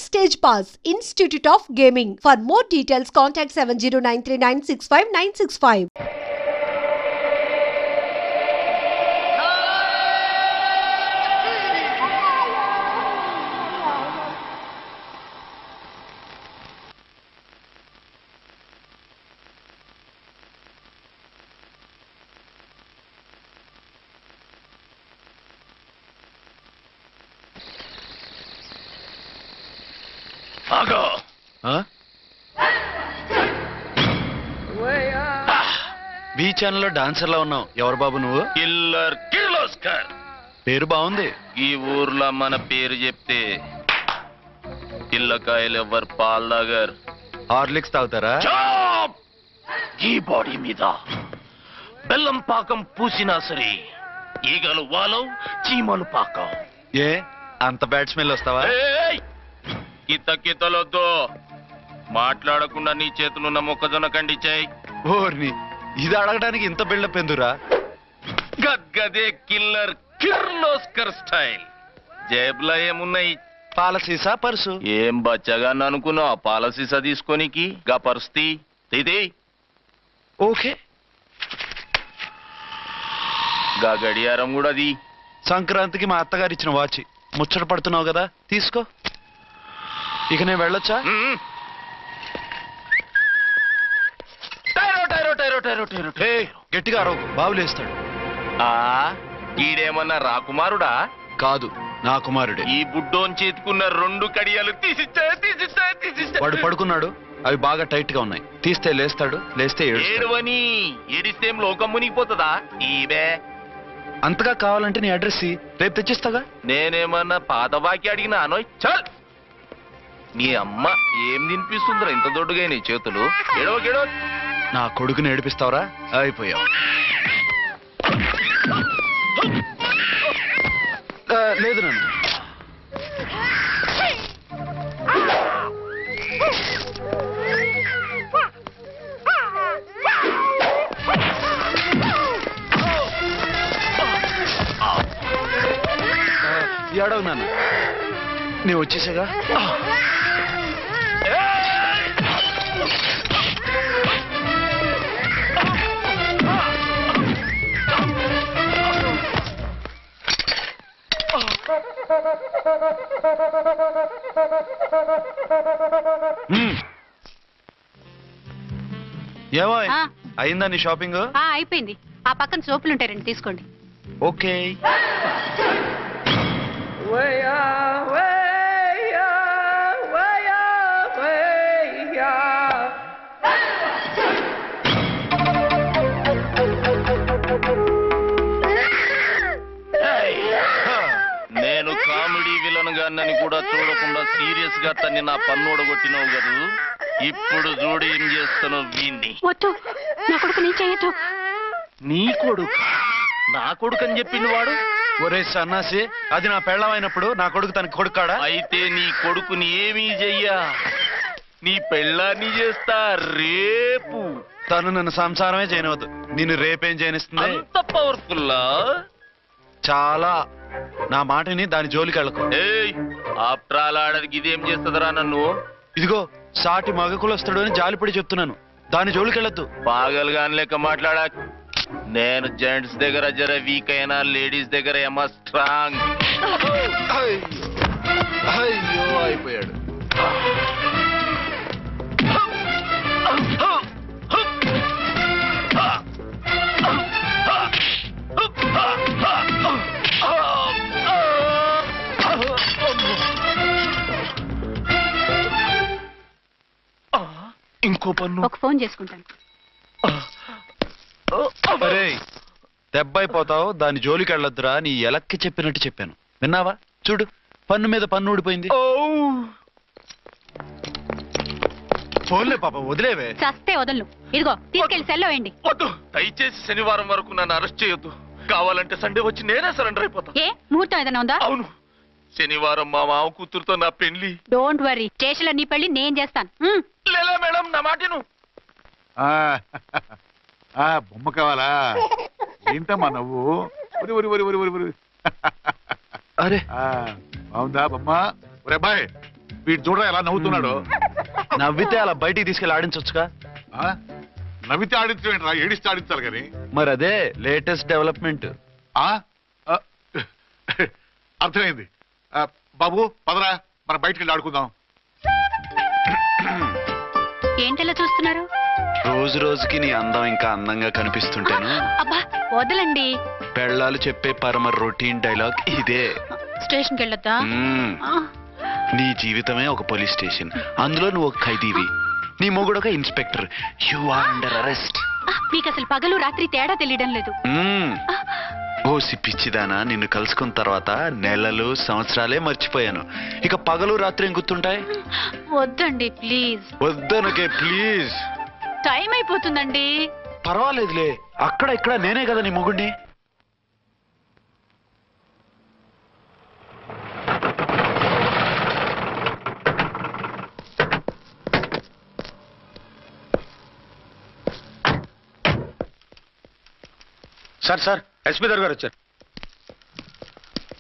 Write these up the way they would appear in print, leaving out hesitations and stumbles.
Backstage Pass, Institute of Gaming. For more details, contact 7093965965. Be ఛానల్లో dancer లా ఉన్నావు. ఎవరు బాబు నువ్వు? కిల్లర్ కిర్లోస్కర్. పేరు బాగుంది. ఈ ఊర్లో మన పేరు చెప్తే పిల్లకాయలు ఎవరు పాల్ దగ్గర హార్లిక్స్ తాగుతారా? ఈ బాడీ మీద బెల్లం పాకం పూసినా సరే ఈగలు వాలం, చీమలు పాకం. ఏ అంత బ్యాడ్ స్మెల్ వస్తావా? కితలొద్దు. మాట్లాడకుండా నీ చేతులున్న మొక్కజొన్న కండిచాయి. ఓర్ని, ఇది అడగడానికి ఇంత బిల్డప్ ఎందురా? గద్గదే కిల్లర్ కిర్లోస్కర్ స్టైల్. జేబులో ఏమున్నాయి? పాల సీసా, పర్సు. ఏం బచ్చగా అనుకున్నావు? పాల సీసా తీసుకోనికి గా పర్స్తి ఇది. ఓకే, గా గడియారం కూడా అది. సంక్రాంతికి మా అత్తగారు ఇచ్చిన వాచి. ముచ్చట పడుతున్నావు కదా, తీసుకో. ఇక నేను వెళ్ళొచ్చా? గట్టిగా అరవకు, బావులేస్తాడు. ఈడేమన్నా రాకుమారుడా? కాదు, నా కుమారుడే. ఈ బుడ్డోన్ చేతుకున్న 2 కడియాలు తీసిచ్చా. వాడు పడుకున్నాడు, అవి బాగా టైట్ గా ఉన్నాయి. తీస్తే లేస్తాడు, లేస్తే ఏడువని. ఏడిస్తే లోకం మునిగిపోతుందా? ఈబే అంతగా కావాలంటే నీ అడ్రస్ రేపు తెచ్చిస్తాగా. నేనేమన్నా పాత బాకి అడిగినా అనోయ్. చల్, నీ అమ్మ ఏం తినిపిస్తుందిరా ఇంత దొడ్డుగా నీ చేతులు? ఎడవకెడవ. నా కొడుకుని ఏడిపిస్తావరా? అయిపోయావు. లేదు నన్ను. ఏడవు నాన్న, నేను వచ్చేసాగా. ఏమో అయిందా నీ షాపింగ్? అయిపోయింది. ఆ పక్కన సోపులు ఉంటాయి, రండి తీసుకోండి. ఓకే. నేను కామెడీ విలన్ గాన్నని కూడా చూడకుండా సీరియస్ గా తన్ని నా పన్నోడగొట్టినావు కదా. ఇప్పుడు చూడు ఏం చేస్తాను వీణ్ణి. నా కొడుకు నేను చేయొద్దు. నీ కొడుకు? నా కొడుకు అని చెప్పింది వాడు. ఒరే సన్నాసి, అది నా పెళ్ళమైనప్పుడు నా కొడుకు తనకి కొడుకాడా? అయితే నీ కొడుకుని ఏమీ చెయ్యా, నీ పెళ్ళాన్ని చేస్తా రేపు. తను నన్ను సంసారమే చేయనవద్దు, నిన్ను రేపేం చేయనిస్తుంది? అంత పవర్ఫుల్లా? చాలా. నా మాటని దాని జోలికి వెళ్ళకు. ఆఫ్టర్ ఆల్ ఆడదికి ఇదేం చేస్తుందిరా నన్ను? ఇదిగో సాటి మగకులు వస్తాడు అని జాలిపడి చెప్తున్నాను, దాని జోలికి వెళ్ళొద్దు. పాగలుగాని లెక్క మాట్లాడా. నేను జెంట్స్ దగ్గర జర వీక్ అయినా లేడీస్ దగ్గర ఏమో స్ట్రాంగ్. అయ్యో అయిపోయాడు. ఇంకో పన్ను. ఒక ఫోన్ చేసుకుంటాను. అరే దెబ్బ అయిపోతావు, దాని జోలికి వెళ్ళొద్దురా. నీ ఎలక్కి చెప్పినట్టు చెప్పాను, విన్నావా? చూడు, పన్ను మీద పన్ను ఊడిపోయింది. ఫోన్లే పాప, వదిలేవే. చస్తే వదలను. ఇదిగో తీసుకెళ్లి సెల్లో వేయండి. వద్దు, దయచేసి శనివారం వరకు నన్ను అరెస్ట్ చేయొద్దు. కావాలంటే సండే వచ్చి నేనే సరెండర్ అయిపోతా. ఏ ముహూర్తం ఏదైనా ఉందా? అవును, శనివారం మా మామ కూతురుతో నా పెళ్లి. డోంట్ వరీ, స్టేషన్ లో నీ పెళ్లి నేను చేస్తాను. లేలా మేడం, నా మాటను. బొమ్మ కావాలా? ఏంటమ్మా నవ్వు? అరే బాగుందా బొమ్మ? ఒరే బాయ్, వీడు చూడరా ఎలా నవ్వుతున్నాడు. నవ్వితే అలా బయటికి తీసుకెళ్ళి ఆడించొచ్చుగా. ఆ? నవ్వితే ఆడించడం ఏడిస్తే ఆడించాలి కానీ. మరి అదే లేటెస్ట్ డెవలప్మెంట్. అర్థమైంది. బాబు పదరా, మనం బయటికి వెళ్ళి ఆడుకుందాం. ఏంటలా చూస్తున్నారు? రోజు రోజుకి నీ అందం ఇంకా అందంగా కనిపిస్తుంటేను. అబ్బా వదలండి. పెళ్ళాలు చెప్పే పరమ రొటీన్ డైలాగ్ ఇదే. స్టేషన్కి వెళ్ళొద్దా? నీ జీవితమే ఒక పోలీస్ స్టేషన్, అందులో నువ్వు ఒక ఖైదీవి, నీ మొగుడు ఒక inspector. You are under arrest. మీకు అసలు పగలు రాత్రి తేడా తెలియడం లేదు. ఓ సిప్పిచ్చిదానా, నిన్ను కలుసుకున్న తర్వాత నెలలు సంవత్సరాలే మర్చిపోయాను. ఇక పగలు రాత్రి ఏం గుర్తుంటాయి? వద్దండి ప్లీజ్. వద్దనకే ప్లీజ్. టైం అయిపోతుందండి. పర్వాలేదులే, అక్కడ ఇక్కడ నేనే కదా నీ మొగుడిని. సార్ ఎస్పీ గారు వచ్చారు.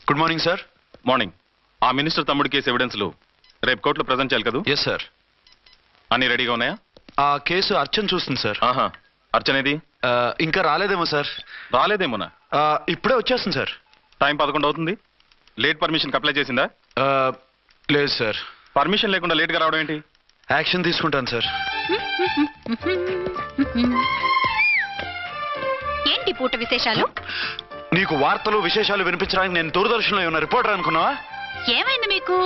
Good morning sir. మార్నింగ్. ఆ మినిస్టర్ తమ్ముడి కేసు ఎవిడెన్స్లు రేపు కోర్టులో ప్రజెంట్ చేయాలి కదా? Yes sir. అన్ని రెడీగా ఉన్నాయా? ఆ కేసు అర్చన చూస్తుంది సార్. ఆహా, అర్చనేది? ఇంకా రాలేదేమో సార్. రాలేదేమోనా? ఇప్పుడే వచ్చేస్తుంది సార్. టైం 11 అవుతుంది. లేట్ పర్మిషన్ అప్లై చేసిందా? లేదు సార్. పర్మిషన్ లేకుండా లేట్ గా రావడం ఏంటి? యాక్షన్ తీసుకుంటాను సార్. ఏంటి పూట విశేషాలు? నీకు వార్తలు విశేషాలు వినిపించడానికి నేను దూరదర్శన్లో ఉన్న రిపోర్టర్ అనుకున్నావా? ఏమైంది మీకు?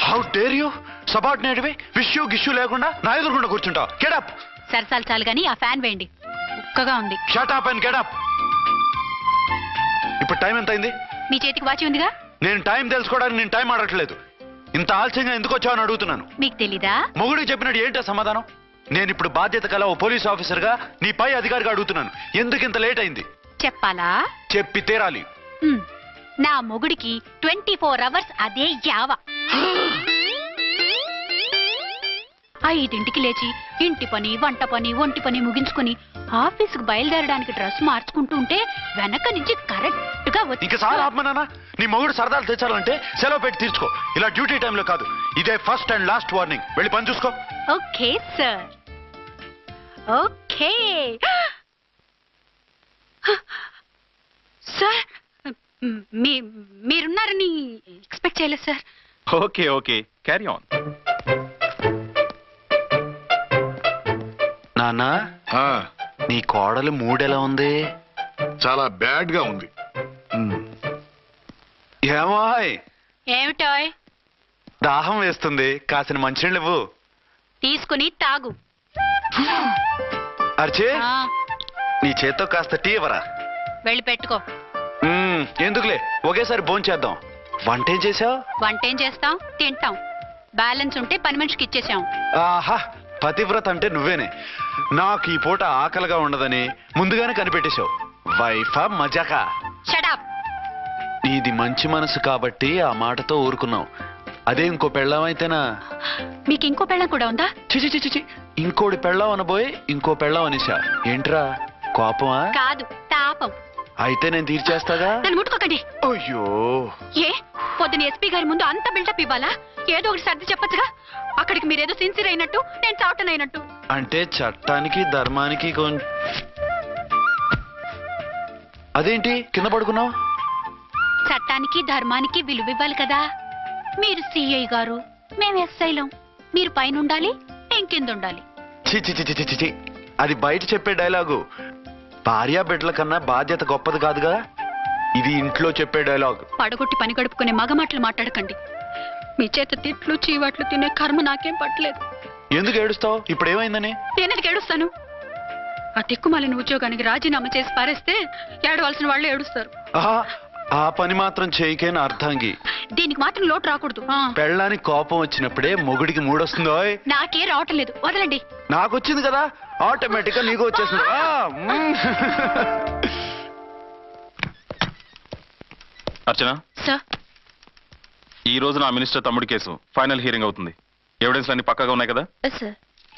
How dare you? సబార్డినేట్వి విష్యూ గిష్యూ లేకుండా నా ఎదురుకుండా కూర్చుంటావు. Get up. సరసాలు చాలు గాని ఆ ఫ్యాన్ వేయండి, ఉక్కగా ఉంది. Shut up and get up. ఇప్పుడు టైం ఎంత అయింది? మీ చేతికి వాచి ఉందిగా. నేను టైం తెలుసుకోవడానికి నేను టైం ఆడట్లేదు. ఇంత ఆలస్యంగా ఎందుకు వచ్చావని అడుగుతున్నాను. మీకు తెలీదా? మొగుడికి చెప్పినట్టు ఏంటో సమాధానం? నేను ఇప్పుడు బాధ్యత కల ఓ పోలీస్ ఆఫీసర్ గా నీ పై అధికారిగా అడుగుతున్నాను, ఎందుకు ఇంత లేట్ అయింది? చెప్పాలా? చెప్పి తీరాలి. నా మొగుడికి 24 hours అదే యావ. 5ంటికి లేచి ఇంటి పని, వంట పని, ఒంటి పని ముగించుకుని ఆఫీసుకు బయలుదేరడానికి డ్రెస్ మార్చుకుంటూ ఉంటే వెనక నుంచి కరెక్ట్ గా ఇంకా చాలా ఆత్మనానా. నీ మొగుడు సరదాలు తెచ్చాలంటే సెలవు పెట్టి తీర్చుకో. ఇలా డ్యూటీ టైంలో కాదు. ఇదే ఫస్ట్ అండ్ లాస్ట్ వార్నింగ్. వెళ్ళి పని చూసుకో. Okay sir. Okay sir. మీరున్నారని ఎక్స్పెక్ట్ చేయలేదు sir. Okay okay, carry on. నానా, నీ కోడలు మూడెలా ఉంది? చాలా బ్యాడ్ గా ఉంది. ఏమాయ్? ఏమిటాయ్? దాహం వేస్తుంది, కాసిన మంచినీళ్ళు ఇవ్వు. తీసుకుని తాగు. అర్చే, నీ చేత్తో కాస్త టీ ఇవ్వరా. వెళ్ళి పెట్టుకో. ఎందుకులే, ఒకేసారి భోంచేద్దాం. వంట ఏం చేసావు? వంట ఏం చేస్తాం? తింటాం. బ్యాలెన్స్ ఉంటే పని మనిషికి ఇచ్చేసాం. ఆహా, పతివ్రత అంటే నువ్వేనే. నాకు ఈ పూట ఆకలిగా ఉండదని ముందుగానే కనిపెట్టేశావు. వైఫా మజాకా? Shut up. నీది మంచి మనసు కాబట్టి ఆ మాటతో ఊరుకున్నావు. అదే ఇంకో పెళ్ళం అయితేనా? మీకు ఇంకో పెళ్ళం కూడా ఉందా? చిచి చిచి చి, ఇంకోటి పెళ్ళం అనబోయి ఇంకో పెళ్ళం అనేసా. ఏంట్రా కోపమా? కాదు, తాపం. అయితే నేను తీర్చేస్తాగా. నన్ను ముట్టుకోకండి. అయ్యో, ఏ పొద్దున ఎస్పీ గారి ముందు అంత బిల్డప్ ఇవ్వాలా? ఏదో ఒకటి సర్ది చెప్పచ్చుగా. అక్కడికి మీరేదో సిన్సియర్ అయినట్టు, నేను చావటం అయినట్టు. అంటే చట్టానికి ధర్మానికి అదేంటి కింద పడుకున్నావు? చట్టానికి ధర్మానికి విలువ ఇవ్వాలి కదా. మీరు సిఐ గారు, మేము ఎస్ఐలం. మీరు పైన ఉండాలి, నేను కింద ఉండాలి. చి, అది బయట చెప్పే డైలాగు. భార్యా బిడ్డల కన్నా బాధ్యత గొప్పది కాదుగా. ఇది ఇంట్లో చెప్పే డైలాగ్. పడగొట్టి పని గడుపుకునే మగమాటలు మాట్లాడకండి. మీ చేత తిట్లు చీవాట్లు తినే కర్మ నాకేం పట్టలేదు. ఎందుకు ఏడుస్తావు? ఇప్పుడు ఏమైందని? నేనెందుకు ఏడుస్తాను? ఆ తిక్కుమాలిన ఉద్యోగానికి రాజీనామా చేసి పారేస్తే ఏడవలసిన వాళ్ళు ఏడుస్తారు. ఆ పని మాత్రం చేయకే నా అర్థంగి. దీనికి మాత్రం లోటు రాకూడదు. పెళ్ళానికి కోపం వచ్చినప్పుడే మొగుడికి మూడొస్తుందో? నాకే రావటం లేదు, వదలండి. నాకు వచ్చింది కదా, ఆటోమేటిక్ గా నీకు వచ్చేసింది. అర్చన సార్, ఈ రోజు నా మినిస్టర్ తమ్ముడి కేసు ఫైనల్ హియరింగ్ అవుతుంది. ఎవిడెన్స్ అన్ని పక్కగా ఉన్నాయి కదా? సార్.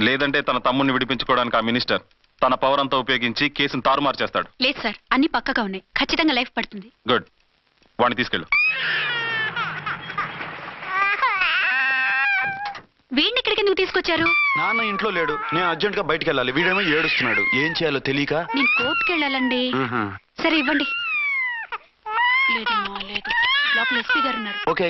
లేదంటే తన తమ్ముడిని విడిపించుకోవడానికి ఆ మినిస్టర్ తన పవర్ అంతా ఉపయోగించి కేసును తారుమారు చేస్తాడు. లేదు సార్, అన్ని పక్కగా ఉన్నాయి. ఖచ్చితంగా లైఫ్ పడుతుంది. గుడ్, వాడిని తీసుకెళ్ళు. వీడిని ఇక్కడికి ఎందుకు తీసుకొచ్చారు? నాన్న ఇంట్లో లేడు, నేను అర్జెంట్ గా బయటికి వెళ్ళాలి. వీడేమో ఏడుస్తున్నాడు, ఏం చేయాలో తెలియక. నేను కోర్టుకి వెళ్ళాలండి. సరే ఇవ్వండి. లేదమ్మా లేదు, లోపల ఎస్పీ గారు ఉన్నారు. ఓకే.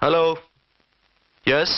హలో. ఎస్.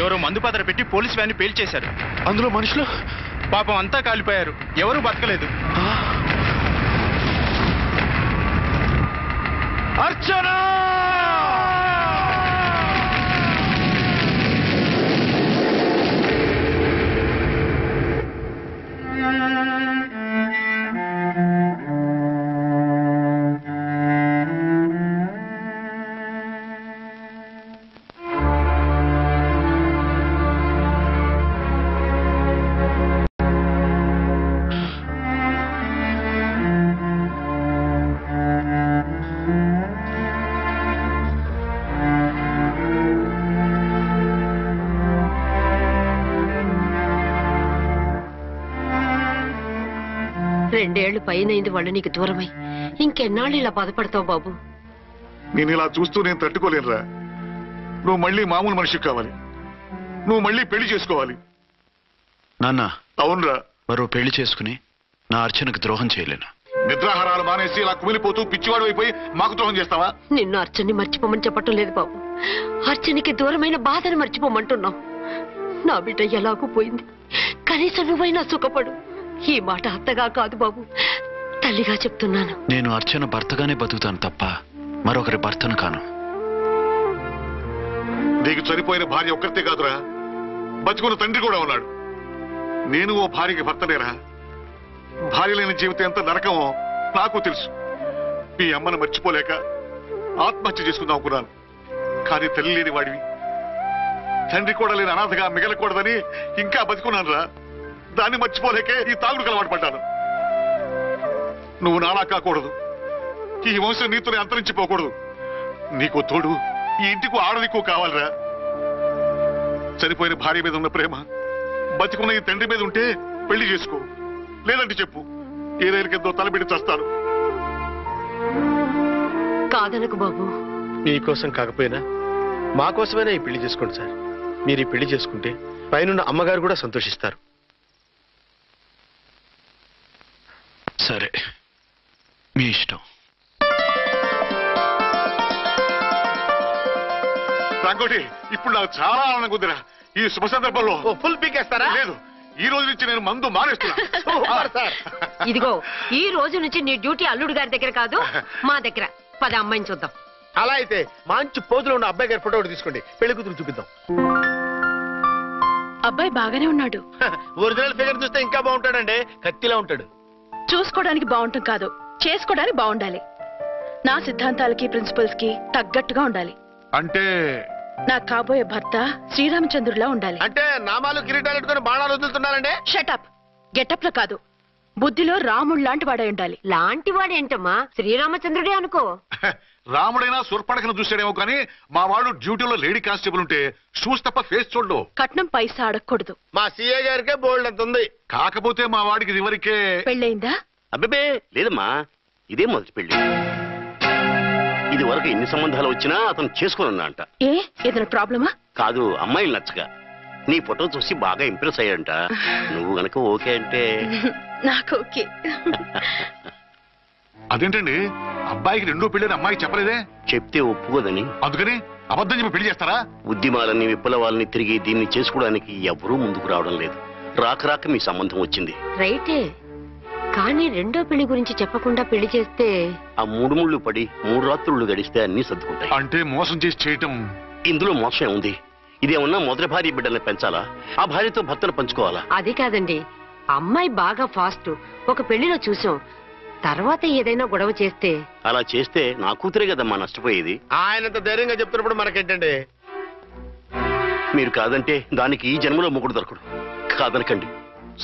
ఎవరో మందు పాత్ర పెట్టి పోలీస్ వ్యాన్ పేల్చేశారు. అందులో మనుషులు పాపం అంతా కాలిపోయారు, ఎవరూ బతకలేదు. అర్చన! రెండేళ్లు పైనైంది వాళ్ళు నీకు దూరమై. ఇంకెన్నాళ్ళు ఇలా బాధపడతావు బాబు? నేను ఇలా చూస్తూ నేను తట్టుకోలేనురా. నువ్వు మళ్ళీ మామూలు మనిషి కావాలి, నువ్వు మళ్ళీ పెళ్లి చేసుకోవాలి. నాన్న. అవునరా. మరో పెళ్లి చేసుకుని నా అర్చనకు ద్రోహం చేయలేను. నిద్రాహారాలు మానేసి ఇలా కుమిలిపోతూ పిచ్చివాడు అయిపోయి మాకు ద్రోహం చేస్తావా? నిన్ను అర్చన్ని మర్చిపోమని చెప్పటం లేదు బాబు, అర్చనికి దూరమైన బాధను మర్చిపోమంటున్నావు. నా బిడ్డ ఎలాగూ పోయింది, కనీసం నువ్వైనా సుఖపడు. ఈ మాట అత్తగా కాదు బాబు, తల్లిగా చెప్తున్నాను. నేను అర్చన భర్తగానే బతుకుతాను తప్ప మరొకరి భర్తను కాను. నీకు చనిపోయిన భార్య ఒక్కరితే కాదురా, బతుకున్న తండ్రి కూడా ఉన్నాడు. నేను ఓ భార్యకి భర్తనేరా. భార్య లేని జీవితం ఎంత నరకమో నాకు తెలుసు. మీ అమ్మను మర్చిపోలేక ఆత్మహత్య చేసుకుందాం అనుకున్నాను. కానీ తల్లి లేని వాడివి, తండ్రి కూడా లేని అనాథగా మిగలకూడదని ఇంకా బతుకున్నాను రా. దాన్ని మర్చిపోలేకే ఈ తాగుడుకు అలవాటు పడ్డాను. నువ్వు నాలా కాకూడదు, ఈ వంశం నీతోనే అంతరించిపోకూడదు. నీకు తోడు ఈ ఇంటికి ఆడదికు కావాలిరా. చనిపోయిన భార్య మీద ఉన్న ప్రేమ బతికున్న ఈ తండ్రి మీద ఉంటే పెళ్లి చేసుకో, లేదంటే చెప్పు, ఏ రైలుకెంతో తలబెట్టి చస్తాను. కాదనకు బాబు. మీకోసం కాకపోయినా మా కోసమైనా ఈ పెళ్లి చేసుకోండి సార్. మీరు ఈ పెళ్లి చేసుకుంటే పైనున్న అమ్మగారు కూడా సంతోషిస్తారు. సరే, మీ ఇష్టం. రంగోటి, ఇప్పుడు నాకు చాలా ఆనందంగా ఉందిరా. ఈ శుభ సందర్భంలో ఫుల్ పీకేస్తారా? లేదు, ఈ రోజు నుంచి నేను మందు మానేస్తున్నా. ఇదిగో, ఈ రోజు నుంచి నీ డ్యూటీ అల్లుడు గారి దగ్గర కాదు, మా దగ్గర. పద అమ్మాయిని చూద్దాం. అలా అయితే మంచి పోజులో ఉన్న అబ్బాయి గారి ఫోటో తీసుకోండి, పెళ్లి కూతురు చూపిద్దాం. అబ్బాయి బాగానే ఉన్నాడు. ఒరిజినల్ ఫిగర్ చూస్తే ఇంకా బాగుంటాడండి, కత్తిలా ఉంటాడు. చూసుకోవడానికి బాగుంటాం కాదు, చేసుకోవడానికి బాగుండాలి. నా సిద్ధాంతాలకి ప్రిన్సిపల్స్ కి తగ్గట్టుగా ఉండాలి. అంటే నాకు కాబోయే భర్త శ్రీరామచంద్రులా ఉండాలి. అంటే నామాలు కిరీటాలు పెట్టుకుని బాణాలు వదులుతున్నారండి. షటప్. గెటప్ లో కాదు, బుద్ధిలో రాముడు లాంటి వాడై ఉండాలి. లాంటి వాడేంటమ్మా, శ్రీరామచంద్రుడే అనుకో. రాముడైనా సుర్పడకను చూసాడేమో కానీ మా వాడు డ్యూటీలో లేడీ కానిస్టేబుల్ ఉంటే షూస్ తప్ప ఫేస్ చూడడు. కట్నం పైసా అడగకూడదు. మా సీఏ గారికే బోల్డ్ అంత ఉంది. కాకపోతే మా వాడికి ఇదివరకే పెళ్ళయిందా? అబ్బే లేదమ్మా, ఇదే మొదటి పెళ్లి. ఇది వరకు ఎన్ని సంబంధాలు వచ్చినా అతను చేసుకున్నా అంట. ఏ ఏదైనా ప్రాబ్లమా? కాదు, అమ్మాయిలు నచ్చగా నీ ఫోటో చూసి బాగా ఇంప్రెస్ అయ్యాడంట. నువ్వు గనక ఓకే అంటే నాకు ఓకే. అదేంటండి అబ్బాయికి రెండో పెళ్ళని అమ్మాయికి చెప్పలేదే? చెప్తే ఒప్పుకోదని. అందుకని అబద్ధం చెప్పి పెళ్లి చేస్తారా? ఉద్యమాలని విప్లవాలని తిరిగి దీన్ని చేసుకోవడానికి ఎవరూ ముందుకు రావడం లేదు. రాక రాక మీ సంబంధం వచ్చింది. రైటే, కానీ రెండో పెళ్లి గురించి చెప్పకుండా పెళ్లి చేస్తే ఆ 3 ముళ్ళు పడి 3 రాత్రులు గడిస్తే అన్ని సర్దుకుంటాయి. అంటే మోసం చేసి చేయటం. ఇందులో మోసం ఉంది. ఇదేమన్నా మొదటి భార్య బిడ్డల్ని పెంచాలా, ఆ భార్యతో భర్తను పంచుకోవాలా? అది కాదండి, అమ్మాయి బాగా ఫాస్ట్. ఒక పెళ్లిలో చూసాం, తర్వాత ఏదైనా గొడవ చేస్తే. అలా చేస్తే నా కూతురే కదమ్మా నష్టపోయేది. ఆయనంత ధైర్యంగా చెప్తున్నప్పుడు మనకేంటండి? మీరు కాదంటే దానికి ఈ జన్మలో మొగుడు దొరకడు. కాదనకండి.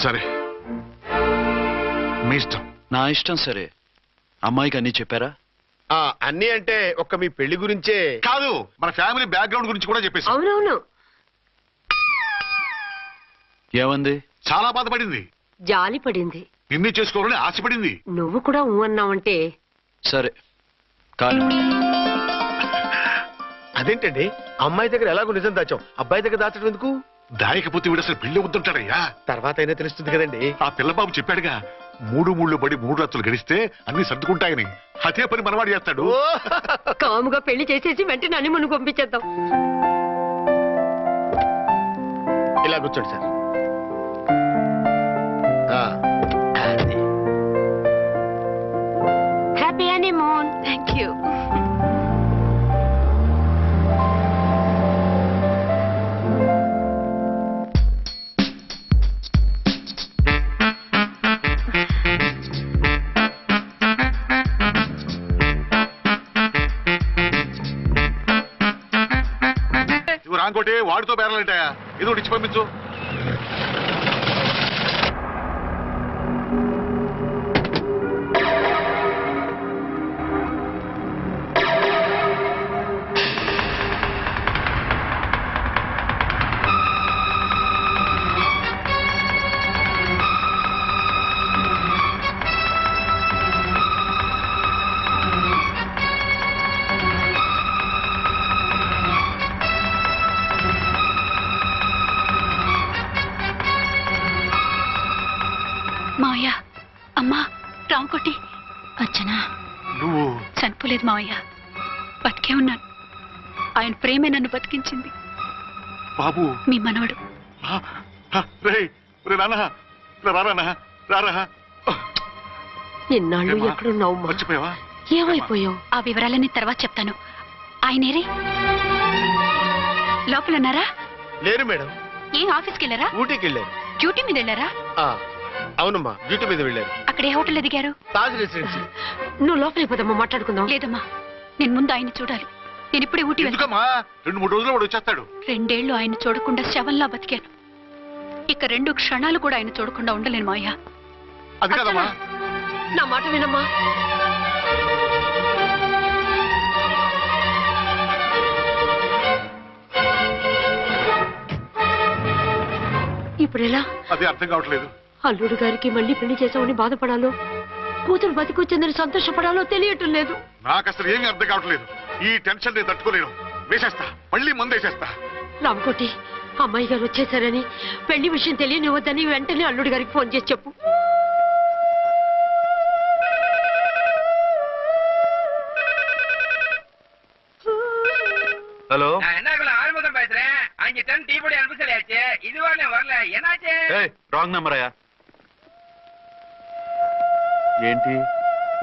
సరే మీ ఇష్టం. నా ఇష్టం. సరే, అమ్మాయికి అన్ని చెప్పారా? అన్ని అంటే ఒక్క మీ పెళ్లి గురించే కాదు, మన ఫ్యామిలీ బ్యాక్గ్రౌండ్ గురించి కూడా చెప్పేసి. అవునవును. ఏమంది? చాలా బాధపడింది, జాలి పడింది, నిన్నే చేసుకోవాలని ఆశపడింది. నువ్వు కూడా ఊ అన్నావంటే. సరే కానీ అదేంటండి, అమ్మాయి దగ్గర ఎలాగో నిజం దాచాం, అబ్బాయి దగ్గర దాచడం ఎందుకు? దాయకపోతే వీడు అసలు పెళ్లి వద్దుంటాడయ్యా. తర్వాత అయినా తెలుస్తుంది కదండి. ఆ పిల్లబాబు చెప్పాడుగా, 3 ముళ్ళు పడి 3 రాత్రులు గడిస్తే అన్ని సర్దుకుంటాయని. అదే పని మనవాడు చేస్తాడు. కాముగా పెళ్లి చేసేసి వెంటనే హనీమూన్ పంపించేద్దాం. ఇలా కూర్చోండి sir. Happy honeymoon. Thank you. Ramkoti వాడితో బేరాలంటాయా? ఇది ఒకటి ఇచ్చి పంపించు. మావయ్య, అమ్మా, రాంకోటి, అచ్చనా నువ్వు చనిపోలేదు మావయ్య, బతికే ఉన్నాను. ఆయన ప్రేమే నన్ను బతికించింది. బాబు మీ మనవడు. రారా. ఇన్నాళ్ళు ఎక్కడున్నావు? మర్చిపోయావా? ఏమైపోయావు? ఆ వివరాలన్నీ తర్వాత చెప్తాను. ఆయనేరే లోపల ఉన్నారా? లేరు మేడం. ఏం ఆఫీస్కి వెళ్ళారా? ఊటీకి వెళ్ళారు. డ్యూటీ మీద వెళ్ళారా? అవునమ్మా, డ్యూటీ మీద వెళ్ళారు. అక్కడ ఏ హోటల్ ఎదిగారు? తాజ్ రెసిడెన్సీ. నువ్వు లోపలికి పోదమ్మా, మాట్లాడుకుందాం. లేదమ్మా, నేను ముందు ఆయన చూడాలి. నేను ఇప్పుడే ఊటీ వెళ్తాను. ఎందుకమ్మా? 2-3 రోజుల్లో వాడు వచ్చేస్తాడు. 2 ఏళ్లు ఆయన చూడకుండా శవంలా బతికాను. ఇక 2 క్షణాలు కూడా ఆయన చూడకుండా ఉండలేను మావయ్య. అది కదమ్మా. నా మాట వినమ్మా. ఇప్పుడు ఎలా? అదే అర్థం కావట్లేదు. అల్లుడు గారికి మళ్ళీ పెళ్లి చేసామని బాధపడాలో, కూతురు బతికొచ్చిందని సంతోషపడాలో తెలియటం లేదు. నాకు అసలు ఏమీ అర్థం కావట్లేదు. ఈ టెన్షన్ నేను తట్టుకోలేను. వేసేస్తా, మళ్ళీ మందేసేస్తా. రామకోటి, అమ్మాయి గారు వచ్చేసారని, పెళ్లి విషయం తెలియనివ్వద్దని వెంటనే అల్లుడు గారికి ఫోన్ చేసి చెప్పు. ஹலோ, ஆறுமுகம் பேசுறேன். 5 டன் டீ பொடி அனுப்ப சொல்லியாச்சு. இதுவரை வரல, என்னாச்சு? రాంగ్ నెంబర్ అయ్యా. ఏంటి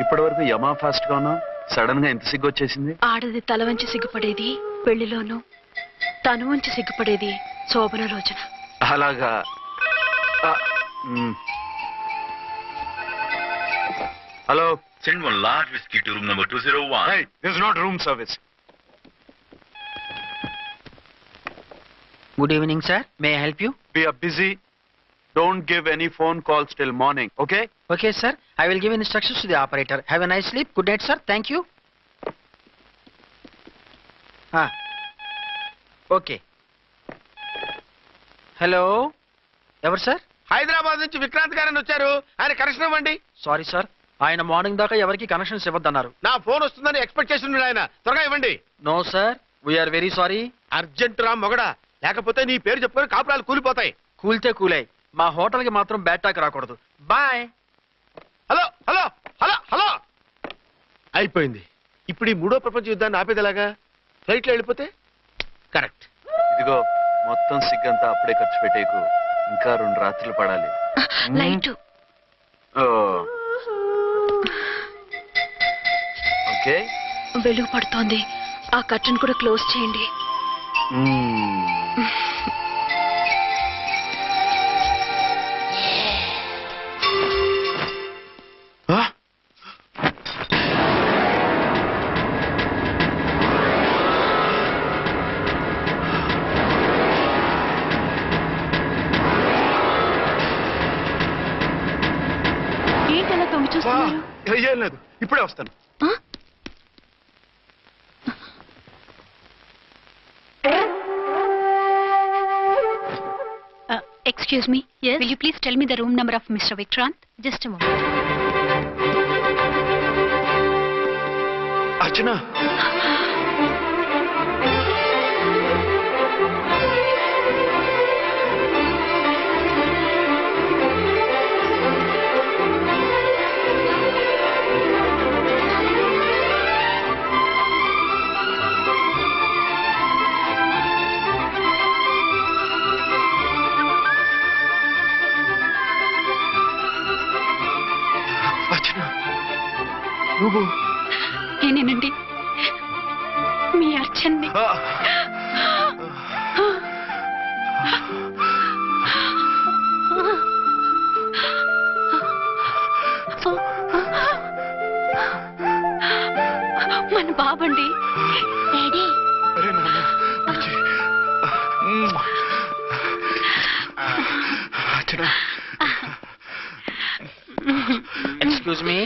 ఇప్పటి వరకు యమా ఫాస్ట్ గా ఉన్నా, సడన్ గా ఎంత సిగ్గు వచ్చేసింది? ఆడది తల వంచి సిగ్గుపడేది పెళ్లిలోనూ, తను వంచి సిగ్గుపడేది శోభన రోజున. అలాగా. Hello, Send 1 large whiskey to room number 201. Hey, this is not room service. Good evening, sir. May I help you? We are busy. Don't give any phone calls till morning, okay? Okay, sir. I will give instructions to the operator. Have a nice sleep. Good night, sir. Thank you. Okay. Hello. ఎవరు sir? Hyderabad నుంచి విక్రాంత్ గారని వచ్చారు. ఆయన connection ఇవ్వండి. Sorry sir, ఆయన morning దాకా ఎవరికి connections ఇవ్వద్దన్నారు. నా ఫోన్ వస్తుందని ఎక్స్పెక్ట్ చేస్తున్నాడు ఆయన. త్వరగా ఇవ్వండి. No sir, we are very sorry. Urgent రా మొగడా, లేకపోతే నీ పేరు చెప్పుకొని కాపురాలు కూలిపోతాయి. కూలితే కూలాయి, మా హోటల్కి మాత్రం బ్యాడ్ టాక్ రాకూడదు. Bye. Hello hello hello hello. అయిపోయింది. ఇప్పుడు ఈ మూడో ప్రపంచ యుద్ధాన్ని ఆపేదేలాగా? ఫ్లైట్లో వెళ్ళిపోతే కరెక్ట్. ఇదిగో మొత్తం సిగ్గంతా అప్పుడే ఖర్చు పెట్టేకు. ఇంకా 2 రాత్రులు పడాలి. లైట్ ఓకే, వెలుగు పడుతోంది. ఆ కర్టన్ కూడా క్లోజ్ చేయండి. ఏంటలా తొంగి చూస్తున్నారు? ఏం లేదు, ఇప్పుడే వస్తాను. Excuse me. Yes. Will you please tell me the room number of Mr. Vikrant? Just a moment. అర్చన, నువ్వు నేనేనండి, మీ అర్చన్ని. మన బాబండి. డాడీ. అరే నాన్న, Archana. Excuse me,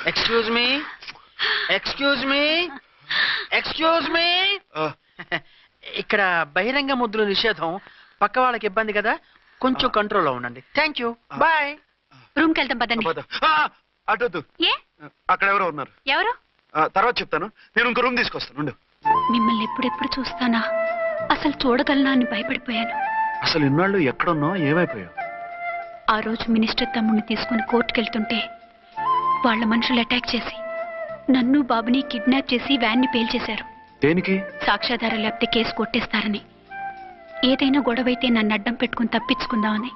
excuse me, excuse me, excuse me. ఇక్కడ బహిరంగ ముద్దుల నిషేధం. పక్క వాళ్ళకి ఇబ్బంది కదా, కొంచెం కంట్రోల్లో ఉండండి. Thank you. బాయ్. రూమ్కి వెళ్తాం పదండి. అటొద్దు, ఏ? అక్కడ ఎవరో ఉన్నారు. ఎవరు? తర్వాత చెప్తాను. నేను ఇంకో రూమ్ తీసుకొస్తాను. ఉండు. మిమ్మల్ని ఎప్పుడెప్పుడు చూస్తానా, అసలు చూడగలనా అని భయపడిపోయాను. అసలు ఇన్నాళ్ళు ఎక్కడున్నావు, ఏమైపోయావు? ఆ రోజు మినిస్టర్ తమ్ముడిని తీసుకుని కోర్టుకెళ్తుంటే వాళ్ళ మనుషులు అటాక్ చేసి నన్ను బాబుని కిడ్నాప్ చేసి వ్యాన్ని పేల్చేశారు. దేనికి? సాక్ష్యాధారాలు లేకపోతే కేసు కొట్టేస్తారని. ఏదైనా గొడవైతే నన్ను అడ్డం పెట్టుకుని తప్పించుకుందామని.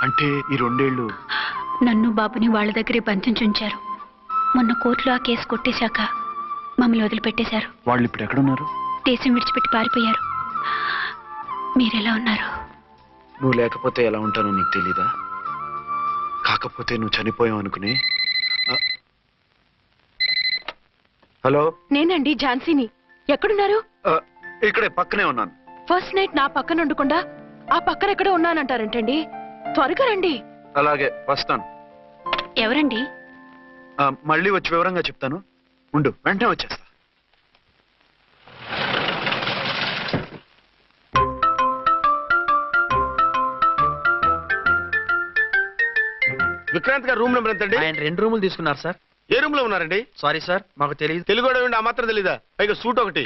అంటే ఈ 2 ఏళ్ళు నన్ను బాబుని వాళ్ళ దగ్గరే బంధించుంచారు. మొన్న కోర్టులో ఆ కేసు కొట్టేశాక మమ్మల్ని వదిలిపెట్టేశారు. వాళ్ళు ఇప్పుడు ఎక్కడున్నారు? దేశం విడిచిపెట్టి పారిపోయారు. మీరెలా ఉన్నారు? నువ్వు లేకపోతే ఎలా ఉంటానో నీకు తెలీదా? కాకపోతే నువ్వు చనిపోయావు అనుకుని. హలో, నేనండి ఝాన్సీని. ఎక్కడున్నారు? ఇక్కడే పక్కనే ఉన్నాను. ఫస్ట్ నైట్ నా పక్కన ఉండకుండా ఆ పక్కన ఎక్కడ ఉన్నానంటారేంటండి? త్వరగా రండి. అలాగే వస్తాను. ఎవరండి? మళ్ళీ వచ్చి వివరంగా చెప్తాను. ఉండు, వెంటనే వచ్చేస్తా. విక్రాంత్ గారు రూమ్ నెంబర్ ఎంతండి? ఆయన 2 రూములు తీసుకున్నారు సార్. ఏ రూమ్ లో ఉన్నారండి? సారీ సార్, మాకు తెలియదు. తెలుగు ఆ మాత్రం తెలీదా? పైగా సూట్ ఒకటి.